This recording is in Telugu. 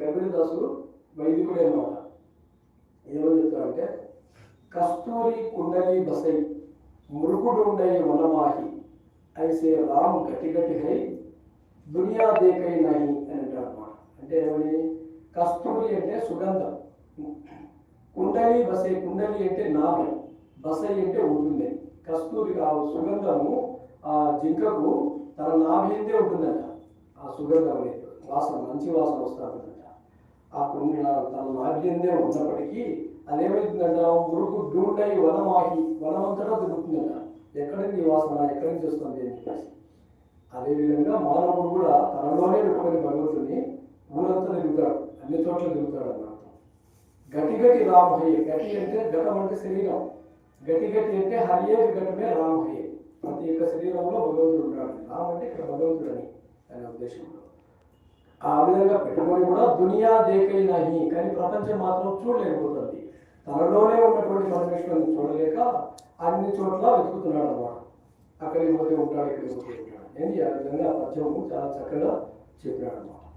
కబీరదాసు వైదికుడే అన్నమాట. ఏమని చెప్తారంటే, కస్తూరి కుండలి బసై మురుగుడుండై వనమాహి ఐసే రామ్ గట్టి గట్టి హై దునియా దేకై నహి అని అంటారు అనమాట. అంటే ఏమని, కస్తూరి అంటే సుగంధం, కుండలి బసై, కుండలి అంటే నాభి, బసై అంటే ఉంటుంది. కస్తూరి ఆ సుగంధము ఆ జింకకు తన నాభిందే ఉంటుందంట. ఆ సుగంధం అనేది వాసన, మంచి వాసన వస్తుందంట. ఆ తన నాభ్యందే ఉన్నప్పటికీ అదేమైతుందంట, మురుగు డూండై వనమాహి, వనమంతటా తిరుగుతుందంట. ఎక్కడి నుంచి వాసన, ఎక్కడి నుంచి వస్తుంది అని చెప్పేసి. అదేవిధంగా మానవుడు కూడా తనలోనే పెట్టుకుని భగవంతుని ఊరంతా తిరుగుతాడు, అన్ని చోట్ల తిరుగుతాడు అన్నమాట. గటి గటి రామహయ్య, గటి అంటే ఘటం అంటే శరీరం, గటి గటి అంటే హరియే ఘటమే రామహయ్య. ప్రతి ఒక్క శరీరంలో భగవంతుడు ఉంటాడు. రామ్ అంటే ఇక్కడ భగవంతుడు అని అనే ఉద్దేశంలో ఆ విధంగా పెట్టుకొని కూడా దునియా దేకై నహి, కానీ ప్రపంచం మాత్రం చూడలేకపోతుంది. తనలోనే ఉన్నటువంటి పరమేశ్వరుని చూడలేక అన్ని చోట్ల వెతుకుతున్నాడు అన్నమాట. అక్కడికి పోతే ఉంటాడు, ఇక్కడికి పోతే ఉంటాడు. ఏంటి ఆ విధంగా పద్యము చాలా చక్కగా చెప్పాడు అన్నమాట.